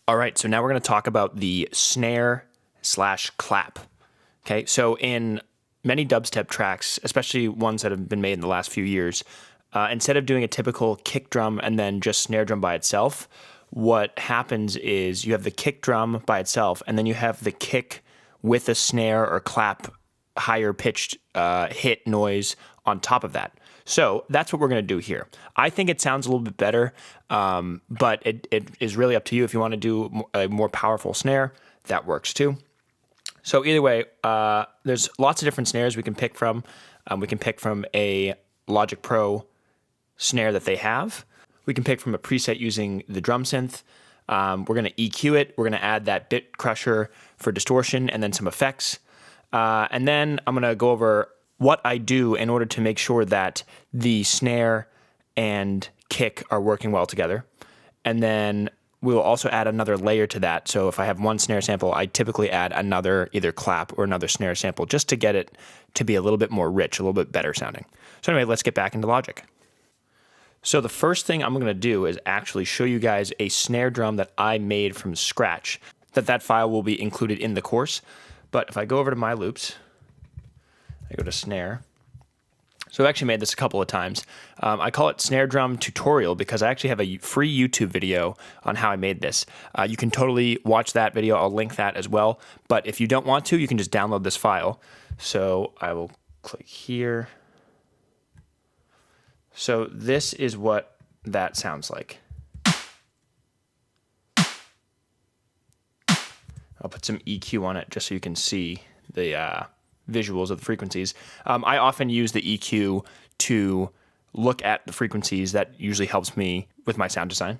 All right, so now we're going to talk about the snare slash clap. Okay, so in many dubstep tracks, especially ones that have been made in the last few years, instead of doing a typical kick drum and then just snare drum by itself, what happens is you have the kick drum by itself, and then you have the kick with a snare or clap, higher pitched hit noise on top of that. So that's what we're going to do here. I think it sounds a little bit better, but it is really up to you. If you want to do a more powerful snare, that works too. So either way, there's lots of different snares we can pick from. We can pick from a Logic Pro snare that they have. We can pick from a preset using the drum synth. We're going to EQ it. We're going to add that Bitcrusher for distortion and then some effects. And then I'm going to go over what I do in order to make sure that the snare and kick are working well together. And then we will also add another layer to that. So if I have one snare sample, I typically add another either clap or another snare sample just to get it to be a little bit more rich, a little bit better sounding. So anyway, let's get back into Logic. So the first thing I'm going to do is actually show you guys a snare drum that I made from scratch. That file will be included in the course. But if I go over to my loops, I go to snare. So I've actually made this a couple of times. I call it snare drum tutorial because I actually have a free YouTube video on how I made this. You can totally watch that video. I'll link that as well. But if you don't want to, you can just download this file. So I will click here. So this is what that sounds like. I'll put some EQ on it just so you can see the visuals of the frequencies. I often use the EQ to look at the frequencies. That usually helps me with my sound design.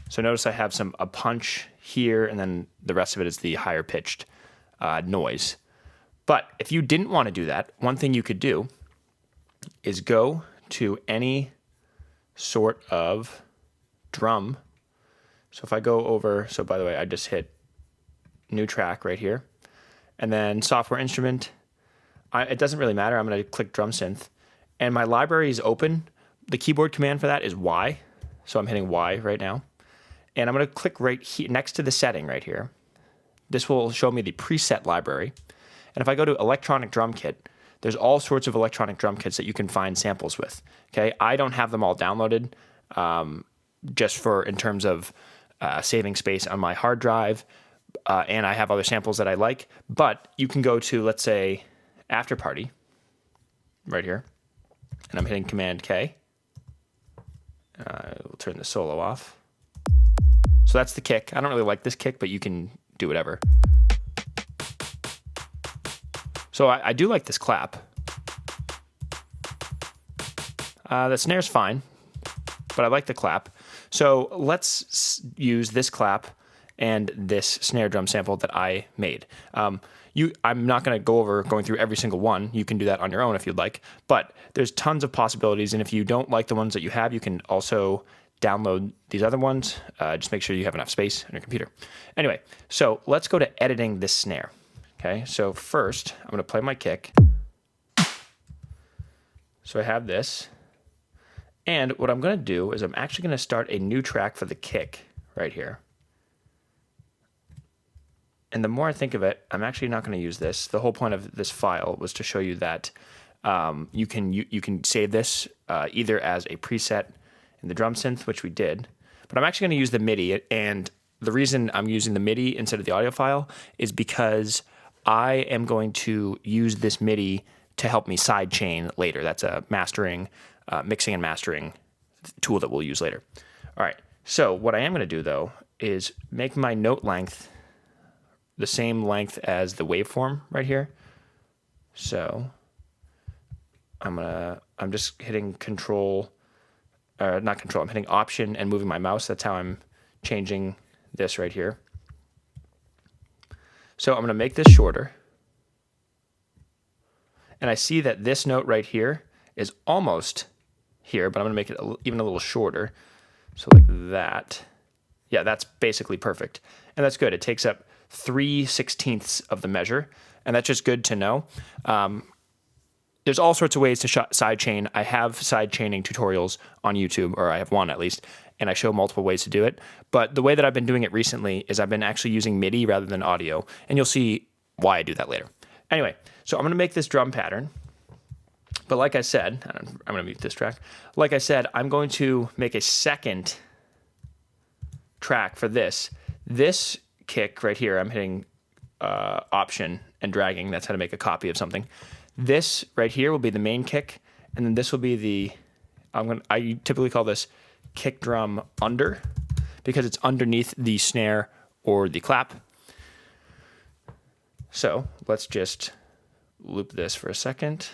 So notice I have a punch here, and then the rest of it is the higher pitched noise. But if you didn't want to do that, one thing you could do is go to any sort of drum. So if I go over, so by the way, I just hit new track right here. And then software instrument, it doesn't really matter. I'm going to click drum synth. And my library is open. The keyboard command for that is Y. So I'm hitting Y right now. And I'm going to click right here next to the setting right here. This will show me the preset library. And if I go to electronic drum kit, there's all sorts of electronic drum kits that you can find samples with. Okay, I don't have them all downloaded just in terms of saving space on my hard drive. And I have other samples that I like, but you can go to, let's say, After Party, right here, and I'm hitting Command K. We'll turn the solo off. So that's the kick. I don't really like this kick, but you can do whatever. So I do like this clap. The snare's fine, but I like the clap. So let's use this clap and this snare drum sample that I made. I'm not going to go over going through every single one. You can do that on your own if you'd like, but there's tons of possibilities, and if you don't like the ones that you have, you can also download these other ones. Just make sure you have enough space on your computer. Anyway, so let's go to editing this snare. Okay, so first, I'm going to play my kick. So I have this, and what I'm going to do is I'm actually going to start a new track for the kick right here. And the more I think of it, I'm actually not going to use this. The whole point of this file was to show you that you can save this either as a preset in the drum synth, which we did, but I'm actually going to use the MIDI. And the reason I'm using the MIDI instead of the audio file is because I am going to use this MIDI to help me sidechain later. That's a mixing and mastering tool that we'll use later. All right, so what I am going to do though is make my note length the same length as the waveform right here. So I'm just hitting I'm hitting Option and moving my mouse. That's how I'm changing this right here. So I'm going to make this shorter. And I see that this note right here is almost here, but I'm going to make it even a little shorter. So like that. Yeah, that's basically perfect. And that's good. It takes up 3/16 of the measure, and that's just good to know. There's all sorts of ways to sidechain. I have sidechaining tutorials on YouTube, or I have one at least, and I show multiple ways to do it. But the way that I've been doing it recently is I've been actually using MIDI rather than audio, and you'll see why I do that later. Anyway, so I'm going to make this drum pattern. But like I said, I'm going to mute this track. Like I said, I'm going to make a second track for this. This kick right here, I'm hitting Option and dragging. That's how to make a copy of something. This right here will be the main kick, and then this will be the, I typically call this kick drum under, because it's underneath the snare or the clap. So let's just loop this for a second.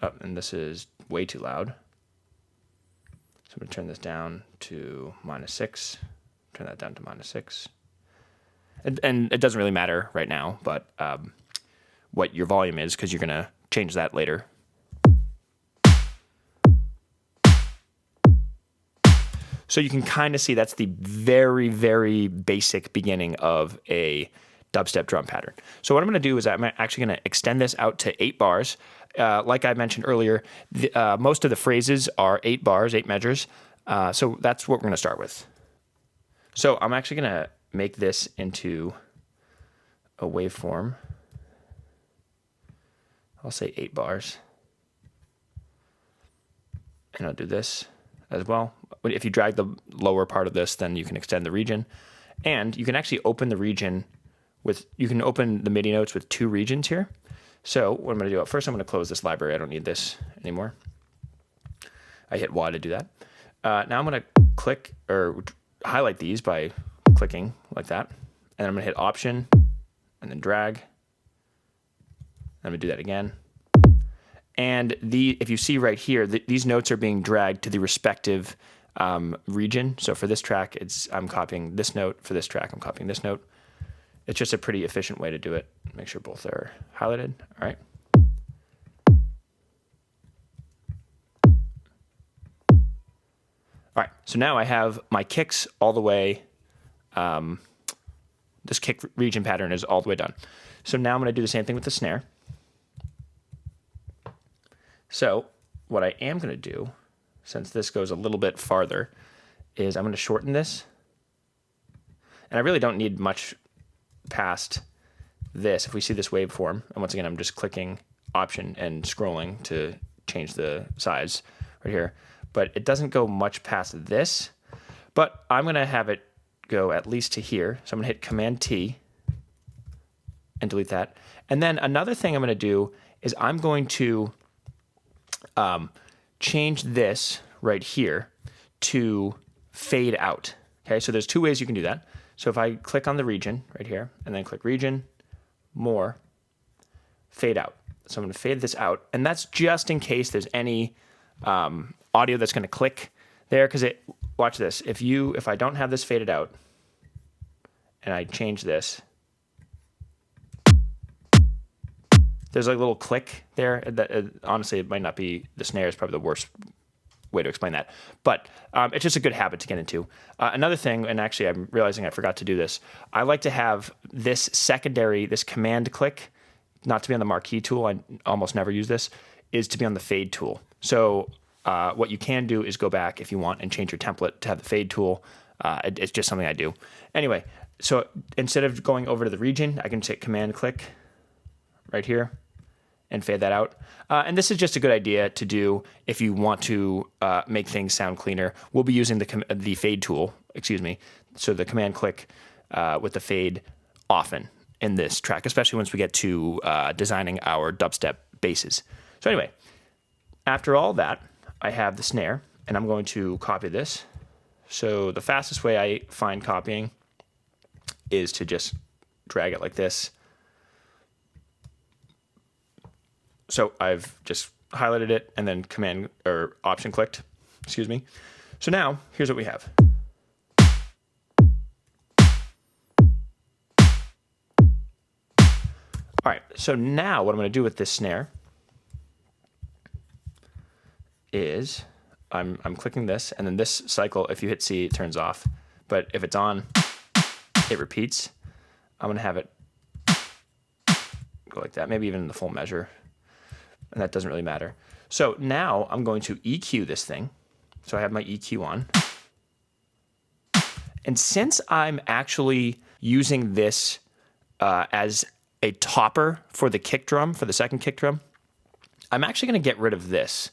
Oh, and this is way too loud. So I'm going to turn this down to -6. Turn that down to -6. And it doesn't really matter right now, but what your volume is, because you're going to change that later. So you can kind of see that's the very, very basic beginning of a dubstep drum pattern. So what I'm going to do is I'm actually going to extend this out to 8 bars. Like I mentioned earlier, most of the phrases are 8 bars, 8 measures. So that's what we're going to start with. So I'm actually going to make this into a waveform. I'll say 8 bars. And I'll do this as well. If you drag the lower part of this, then you can extend the region. And you can actually open the region with, you can open the MIDI notes with 2 regions here. So what I'm going to do, first I'm going to close this library. I don't need this anymore. I hit Y to do that. Now I'm going to click or highlight these by clicking like that. And I'm going to hit Option and then drag. I'm going to do that again. And if you see right here, these notes are being dragged to the respective region. So for this track, I'm copying this note. For this track, I'm copying this note. It's just a pretty efficient way to do it. Make sure both are highlighted. All right. All right, so now I have my kicks all the way, this kick region pattern is all the way done. So now I'm going to do the same thing with the snare. So what I am going to do, since this goes a little bit farther, is I'm going to shorten this. And I really don't need much past this. If we see this waveform, and once again, I'm just clicking Option and scrolling to change the size right here. But it doesn't go much past this. But I'm going to have it go at least to here. So I'm going to hit Command-T and delete that. And then another thing I'm going to do is I'm going to change this right here to fade out. Okay, so there's 2 ways you can do that. So if I click on the region right here, and then click Region, More, Fade Out. So I'm going to fade this out. And that's just in case there's any audio that's going to click there, because watch this. If I don't have this faded out and I change this, there's like a little click there. That honestly, it might not be, the snare is probably the worst way to explain that, but it's just a good habit to get into. Another thing, and actually I'm realizing I forgot to do this, I like to have this secondary, this command click, not to be on the marquee tool, I almost never use this, is to be on the fade tool. So what you can do is go back if you want and change your template to have the fade tool. It's just something I do. Anyway, so instead of going over to the region, I can hit Command click right here and fade that out. And this is just a good idea to do if you want to make things sound cleaner. We'll be using the fade tool, so the command click with the fade often in this track, especially once we get to designing our dubstep basses. So anyway, after all that, I have the snare, and I'm going to copy this. So the fastest way I find copying is to just drag it like this. So I've just highlighted it and then Command or Option clicked, So now here's what we have. All right, so now what I'm going to do with this snare is I'm clicking this, and then this cycle, if you hit C, it turns off. But if it's on, it repeats. I'm going to have it go like that, maybe even in the full measure. and that doesn't really matter. So now I'm going to EQ this thing. So I have my EQ on. And since I'm actually using this as a topper for the kick drum, for the second kick drum, I'm actually going to get rid of these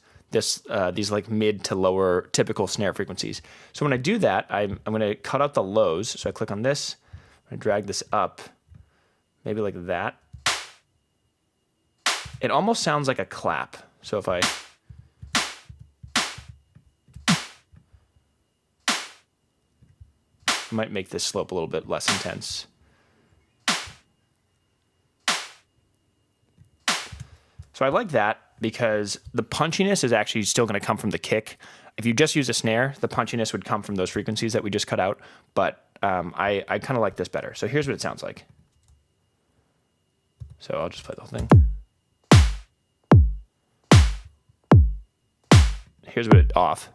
like mid to lower typical snare frequencies. So when I do that, I'm going to cut out the lows. So I click on this, I drag this up, maybe like that. It almost sounds like a clap. So if I might make this slope a little bit less intense. So I like that because the punchiness is actually still going to come from the kick. If you just use a snare, the punchiness would come from those frequencies that we just cut out. But I kind of like this better. So here's what it sounds like. So I'll just play the whole thing. Here's what it off.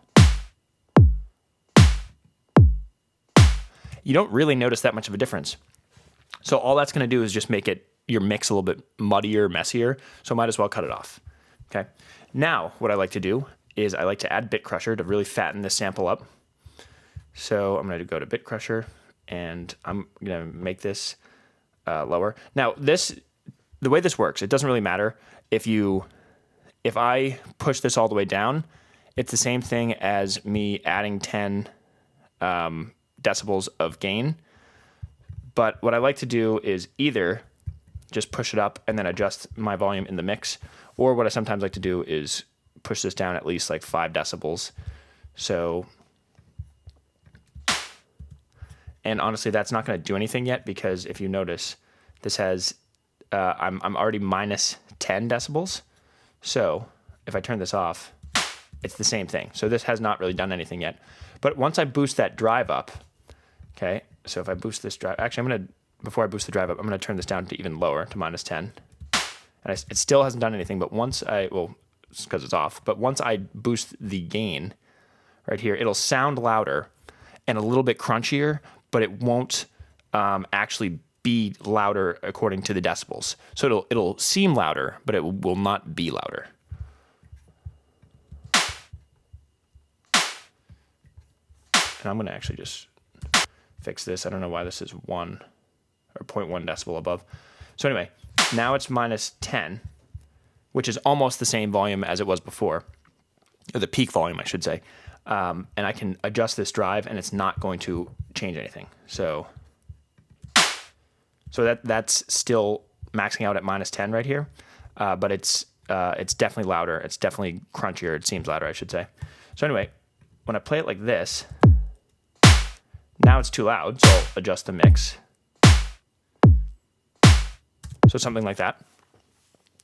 You don't really notice that much of a difference. So all that's going to do is just make your mix a little bit muddier, messier. So I might as well cut it off. Okay. Now what I like to do is I like to add Bitcrusher to really fatten this sample up. So I'm going to go to Bitcrusher and I'm going to make this lower. Now the way this works, it doesn't really matter if I push this all the way down. It's the same thing as me adding 10 decibels of gain. But what I like to do is either just push it up and then adjust my volume in the mix, or what I sometimes like to do is push this down at least like 5 decibels. So, and honestly, that's not going to do anything yet because if you notice, this has I'm already minus 10 decibels. So if I turn this off, it's the same thing. So this has not really done anything yet. But once I boost that drive up, okay, so if I boost this drive, actually before I boost the drive up, I'm going to turn this down to even lower, to minus 10. And it still hasn't done anything, but once it's because it's off, but once I boost the gain right here, it'll sound louder and a little bit crunchier, but it won't actually be louder according to the decibels. So it'll seem louder, but it will not be louder. And I'm going to actually just fix this. I don't know why this is 1 or 0.1 decibel above. So anyway, now it's minus 10, which is almost the same volume as it was before, or the peak volume, I should say. And I can adjust this drive, and it's not going to change anything. So that's still maxing out at minus 10 right here, but it's definitely louder. It's definitely crunchier. It seems louder, I should say. So anyway, when I play it like this, now it's too loud, so I'll adjust the mix. So something like that.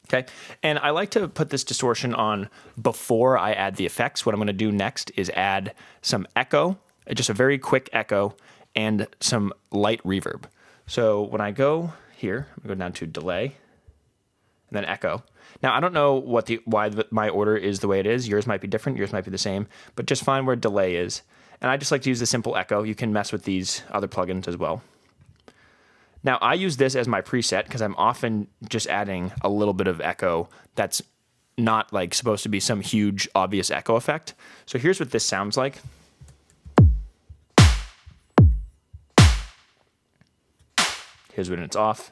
Okay, and I like to put this distortion on before I add the effects. What I'm going to do next is add some echo, just a very quick echo, and some light reverb. So when I go here, I'm going to go down to delay, and then echo. Now I don't know why my order is the way it is. Yours might be different. Yours might be the same. But just find where delay is. And I just like to use the simple echo. You can mess with these other plugins as well. Now, I use this as my preset because I'm often just adding a little bit of echo that's not like supposed to be some huge, obvious echo effect. So here's what this sounds like. Here's when it's off.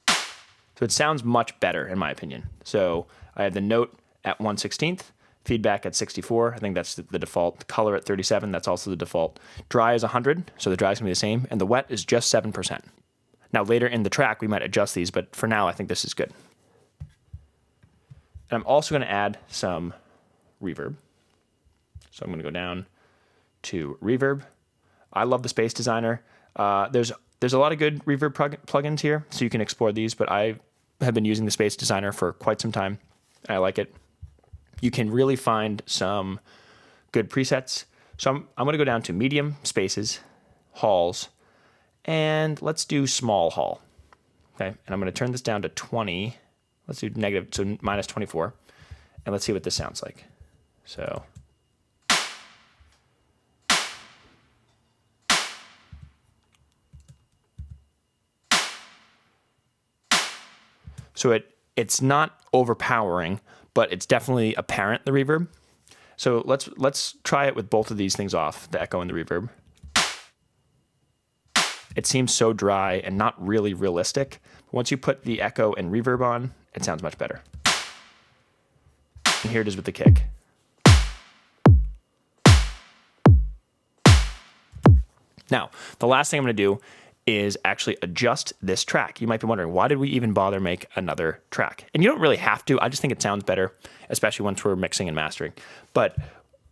So it sounds much better, in my opinion. So I have the note at 1/16th. Feedback at 64, I think that's the default. The color at 37, that's also the default. Dry is 100, so the dry is going to be the same, and the wet is just 7%. Now later in the track, we might adjust these, but for now, I think this is good. And I'm also going to add some reverb. So I'm going to go down to reverb. I love the Space Designer. There's a lot of good reverb plugins here, so you can explore these, but I have been using the Space Designer for quite some time, and I like it. You can really find some good presets. So I'm going to go down to medium, spaces, halls, and let's do small hall. Okay, and I'm going to turn this down to 20. Let's do negative, so minus 24. And let's see what this sounds like. So It's not overpowering, but it's definitely apparent, the reverb. So let's try it with both of these things off, the echo and the reverb. It seems so dry and not really realistic. Once you put the echo and reverb on, it sounds much better. And here it is with the kick. Now, the last thing I'm going to do is actually adjust this track. You might be wondering, why did we even bother make another track? And you don't really have to. I just think it sounds better, especially once we're mixing and mastering. But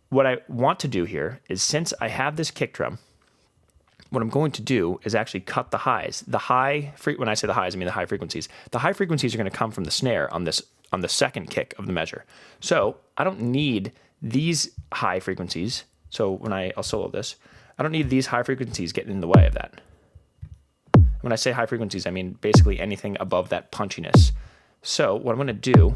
what I want to do here is, since I have this kick drum, what I'm going to do is actually cut the highs. When I say the highs, I mean the high frequencies. The high frequencies are going to come from the snare on the second kick of the measure. So I don't need these high frequencies. So when I'll solo this, I don't need these high frequencies getting in the way of that. When I say high frequencies, I mean basically anything above that punchiness. So what I'm going to do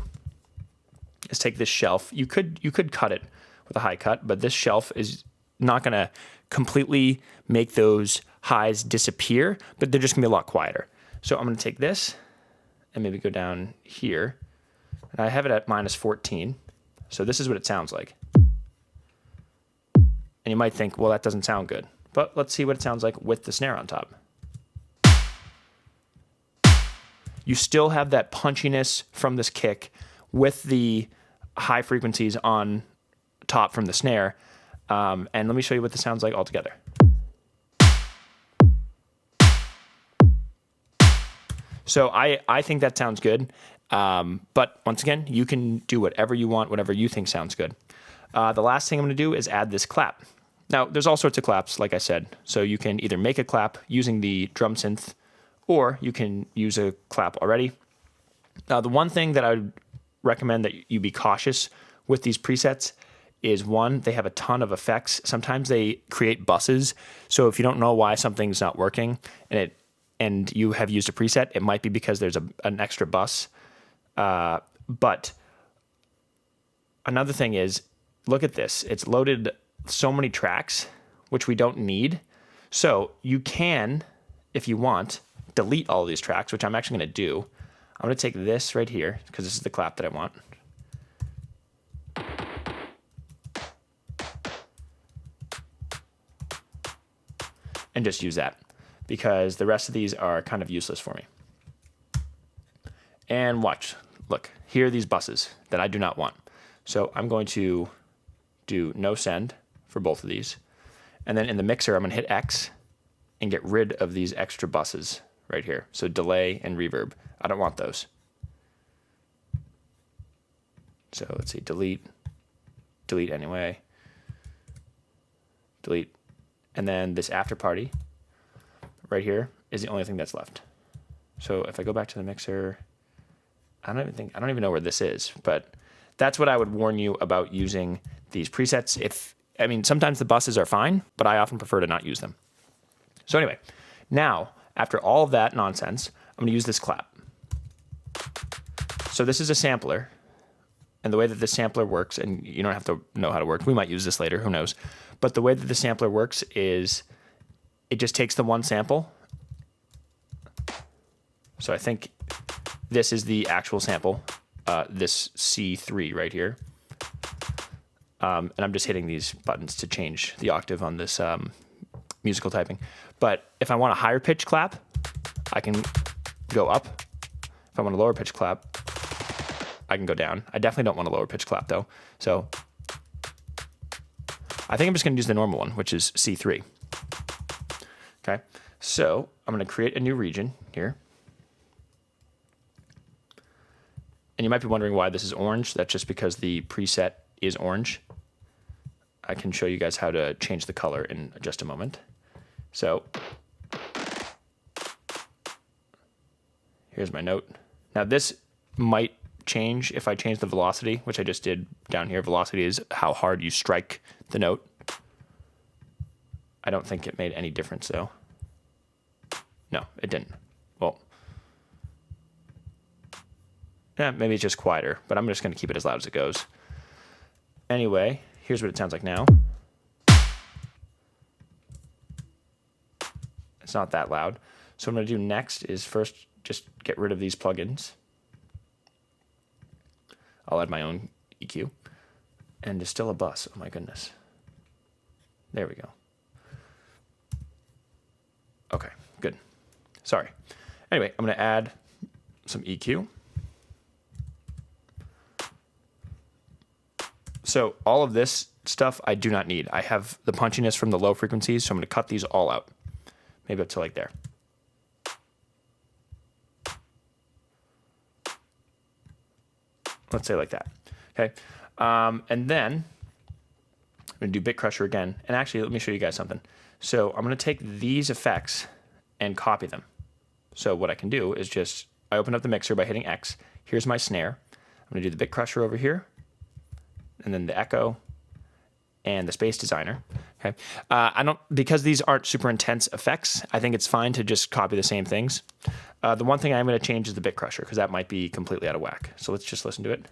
is take this shelf. You could cut it with a high cut, but this shelf is not going to completely make those highs disappear, but they're just going to be a lot quieter. So I'm going to take this and maybe go down here. And I have it at -14. So this is what it sounds like. And you might think, well, that doesn't sound good. But let's see what it sounds like with the snare on top. You still have that punchiness from this kick with the high frequencies on top from the snare. And let me show you what this sounds like all together. So I think that sounds good. But once again, you can do whatever you want, whatever you think sounds good. The last thing I'm going to do is add this clap. Now, there's all sorts of claps, like I said. So you can either make a clap using the drum synth, or you can use a clap already. Now, the one thing that I would recommend that you be cautious with these presets is, one, they have a ton of effects. Sometimes they create buses. So if you don't know why something's not working and you have used a preset, it might be because there's an extra bus. But another thing is, look at this. It's loaded so many tracks, which we don't need. So you can, if you want, delete all these tracks, which I'm actually going to do. I'm going to take this right here, because this is the clap that I want. And just use that, because the rest of these are kind of useless for me. And watch, look, here are these buses that I do not want. So I'm going to do no send for both of these. And then in the mixer, I'm going to hit X and get rid of these extra buses right here. So delay and reverb. I don't want those. So let's see, delete anyway, delete. And then this after party right here is the only thing that's left. So if I go back to the mixer, I don't even know where this is, but that's what I would warn you about using these presets. Sometimes the buses are fine, but I often prefer to not use them. So anyway, now, after all of that nonsense, I'm going to use this clap. So this is a sampler, and the way that the sampler works, and you don't have to know how to work, we might use this later, who knows, but the way that the sampler works is it just takes the one sample. So I think this is the actual sample, this C3 right here. And I'm just hitting these buttons to change the octave on this musical typing. But if I want a higher pitch clap, I can go up. If I want a lower pitch clap, I can go down. I definitely don't want a lower pitch clap though. So I think I'm just going to use the normal one, which is C3. Okay, so I'm going to create a new region here. And you might be wondering why this is orange. That's just because the preset is orange. I can show you guys how to change the color in just a moment. So here's my note. Now this might change if I change the velocity, which I just did down here. Velocity is how hard you strike the note. I don't think it made any difference though. No, it didn't. Well, yeah, maybe it's just quieter, but I'm just going to keep it as loud as it goes. Anyway, here's what it sounds like now. It's not that loud. So what I'm going to do next is first just get rid of these plugins. I'll add my own EQ. And distill a bus. Oh my goodness. There we go. Okay, good. Sorry. Anyway, I'm going to add some EQ. So all of this stuff I do not need. I have the punchiness from the low frequencies, so I'm going to cut these all out. Maybe up to like there. Let's say like that. Okay. And then I'm going to do Bitcrusher again. And actually, let me show you guys something. So I'm going to take these effects and copy them. So what I can do is just, I open up the mixer by hitting X. Here's my snare. I'm going to do the Bitcrusher over here, and then the echo, and the space designer. Okay. Because these aren't super intense effects, I think it's fine to just copy the same things. The one thing I'm going to change is the Bitcrusher, because that might be completely out of whack. So let's just listen to it.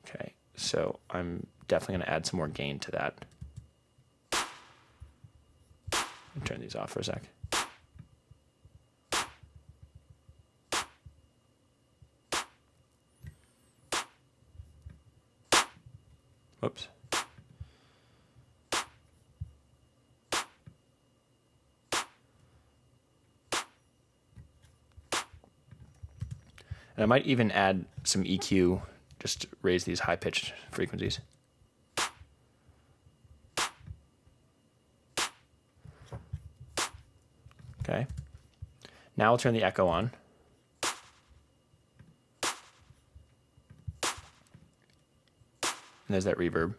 Okay, so I'm definitely going to add some more gain to that. Turn these off for a sec. Whoops. And I might even add some EQ just to raise these high-pitched frequencies. Okay. Now I'll turn the echo on. And there's that reverb.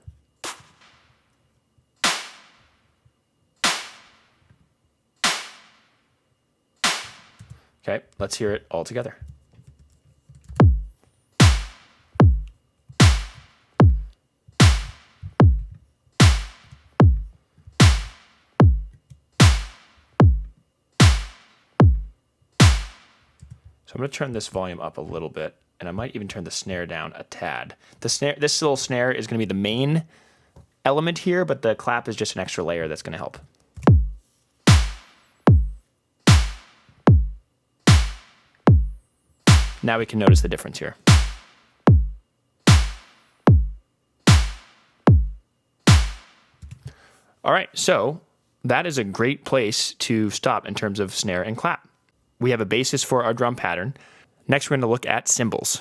Okay, let's hear it all together. So I'm going to turn this volume up a little bit, and I might even turn the snare down a tad. The snare, this little snare is going to be the main element here, but the clap is just an extra layer that's going to help. Now we can notice the difference here. All right, so that is a great place to stop in terms of snare and clap. We have a basis for our drum pattern. Next, we're going to look at cymbals.